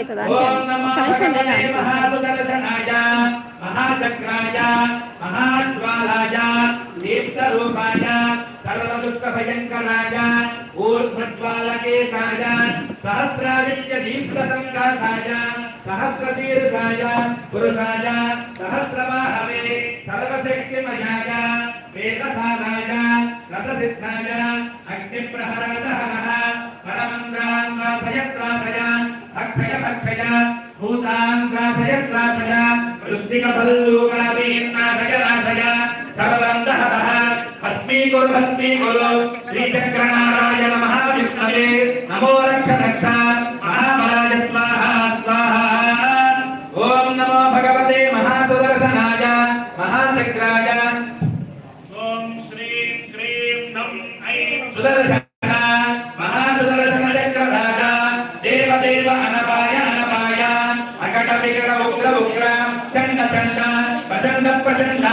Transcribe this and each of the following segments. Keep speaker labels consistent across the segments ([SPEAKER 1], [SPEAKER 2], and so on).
[SPEAKER 1] అవుతుందంటే
[SPEAKER 2] महासुदर्शनाय महाचक्राय महाज्वालाय दीप्तरूपाय सर्वदुष्टभयङ्कराय ऊर्ध्वज्वालकेशाय सहस्रादित्य दीप्तसङ्काशाय सहस्रशीर्षाय पुरुषाय सहस्रबाहवे सर्वशक्तिमयाय वेदसाराय रससिद्धाय अग्निप्रहरणदहनः परमन्द्रान् वासयत्रासय अक्षय भक्षय भूतान् त्रासय वृष्टिकफल्लूकादीन्नाशय नाशय सर्वबन्धहतः भस्मीकुरु श्रीचक्रनारायण महाविष्णवे नमो रक्ष रक्ष महाबलाय स्वाहा स्वाहा। ओम नमो भगवते महासुदर्शनाय महाचक्राय ओम श्रीं क्रीं नम ऐं सुदर्शन प्रचंड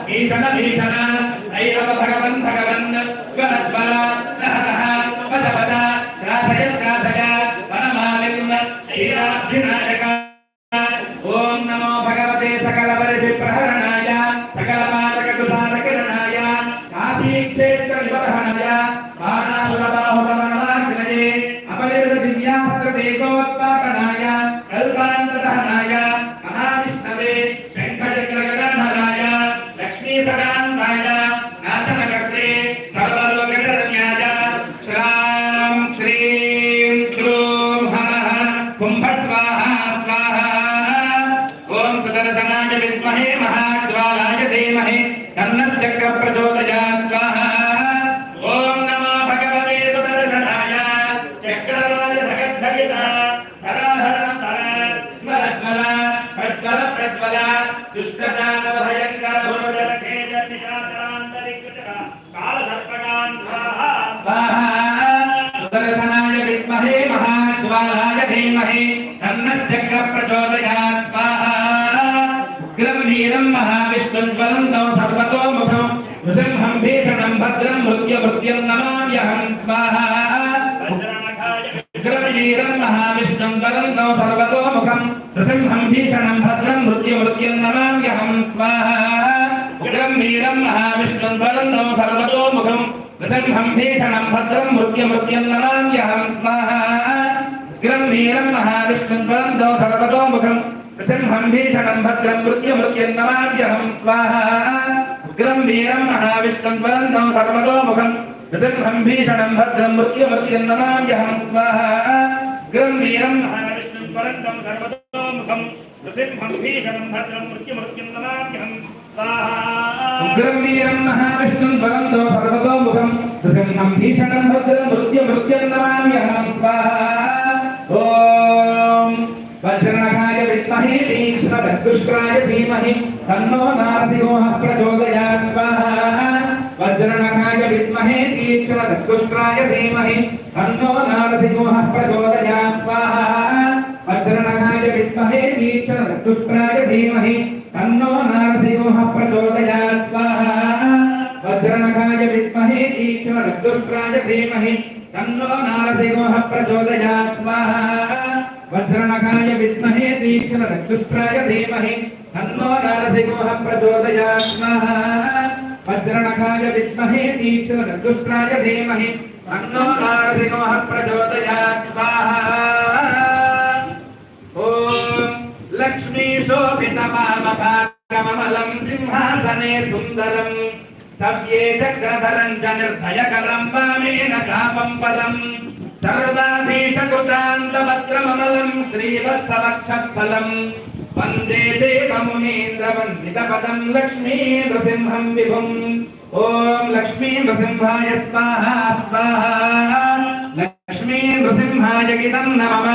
[SPEAKER 2] भीषण भीषण ऐरव भगवन् भगवन् ज्वलज्वल लहलह पद पद त्रासय त्रासय वनमालिन्य क्षीराभिनाशक। ओम नमो भगवते सकलवर्षिप्रहरणाय सकलमातकसुधारकिरणाय काशीक्षेत्रनिबर्हणाय बाणासुरबाहुतमनवाग्नये अपनिर्दिव्यास्त्रदेकोत्पाटनाय कल्पान्तदहनाय महाविष्णवे शङ्खचक्रगदाधराय लक्ष्मीसकान्ताय नाशनकर्ते सर्वलोकशरण्याय श्रां श्रीं क्रूं हरः कुम्भट् स्वाहा स्वाहा। ॐ सुदर्शनाय विद्महे महाज्वालाय धीमहि तन्नश्चक्रः प्रचोदयात् स्वाहा। ॐ नमो भगवते सुदर्शनाय चक्रराज जगद्धरिता प्रज्वल प्रज्वल दुष्टदानव भयंकर भोजरखेज पिशाचान्तरिक्षः कालसर्पकान् स्वाहा स्वाहा। सुदर्शनाय विद्महे महाज्वालाय धीमहि तन्नश्चक्रः प्रचोदयात् स्वाहा। गम्भीरं महाविष्णुं ज्वलन्तं सर्वतोमुखं नृसिंहं भीषणं भद्रं मृत्युमृत्युं नमाम्यहं स्वाहा। गम्भीरं महाविष्णुं ज्वलन्तं सर्वतोमुखं नृसिंहं भीषणं भद्रं मृत्युमृत्युं नमाम्यहं स्वाहा। गम्भीरं महाविष्णुं ज्वलन्तं सर्वतोमुखं नृसिंहं भीषणं भद्रं मृत्युमृत्युं नमाम्यहं स्वाहा। गम्भीरं महाविष्णुं ज्वलन्तं सर्वतोमुखं नृसिंहं भीषणं भद्रं मृत्युमृत्युं नमाम्यहं स्वाहा। गम्भीरं महाविष्णुं ज्वलन्तं सर्वतोमुखं नृसिंहं भीषणं भद्रं मृत्युमृत्युं नमाम्यहं स्वाहा। गम्भीरं महाविष्णुं ज्वलन्तं सर्वतोमुखं नृसिंहं भीषणं भद्रं मृत्युमृत्युं नमाम्यहं स्वाहा। गम्भीरं महाविष्णुं ज्वलन्तं सर्वतोमुखं नृसिंहं भीषणं भद्रं मृत्युमृत्युं नमाम्यहं स्वाहा। ओम वज्रनखाय विद्महे तीक्ष्णदंष्ट्राय धीमहि तन्नो नारसिंहः प्रचोदयात् स्वाहा। वज्रनखाय विद्महे तीक्ष्णदंष्ट्राय धीमहि तन्नो नारसिंहः प्रचोदयात् स्वाहा। वज्रनखाय विद्महे तीक्ष्णदंष्ट्राय धीमहि तन्नो नारसिंहः प्रचोदयात् स्वाहा। वज्रनखाय विद्महे तीक्ष्णदंष्ट्राय धीमहि तन्नो नारसिंहः प्रचोदयात् स्वाहा। वज्रनखाय विद्महे तीक्ष्णदंष्ट्राय धीमहि तन्नो नारसिंहः प्रचोदयात् स्वाहा। वज्रनखाय विद्महे तीक्ष्णदंष्ट्राय धीमहि तन्नो नारसिंहः प्रचोदयात् स्वाहा। ओम लक्ष्मी शोभितमामकाकमलं सिंहासने सुन्दरं सव्ये चक्रधरं च निर्भयकरं वामेन चापं पदं सर्वाधीशकृतान्तवक्त्रममलं श्रीवत्सवक्षस्थलं वन्दे देवमुनीन्द्रवन्दितपदं लक्ष्मी नृसिंहं विभुम्। ॐ लक्ष्मी नृसिंहाय स्वाहा स्वाहा। लक्ष्मी नृसिंहाय गितं नमः।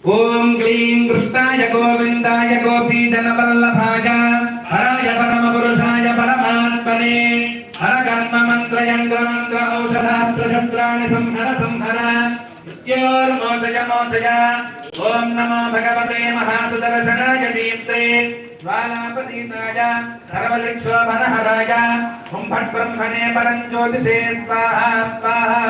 [SPEAKER 2] ॐ क्लीं कृष्णाय गोविन्दाय गोपीजनवल्लभाय हराय परमपुरुषाय परमात्मने हरकर्ममन्त्रयन्त्रमन्त्र औषधास्त्रशस्त्राणि संहर संहर मृत्योर्मोचय मोचय। ॐ नमो भगवते महासुदर्शनाय दीप्ते ज्वालापतीताय सर्वदिक्षोभनहराय कुम्भट्ब्रह्मणे परञ्ज्योतिषे स्वाहा स्वाहा।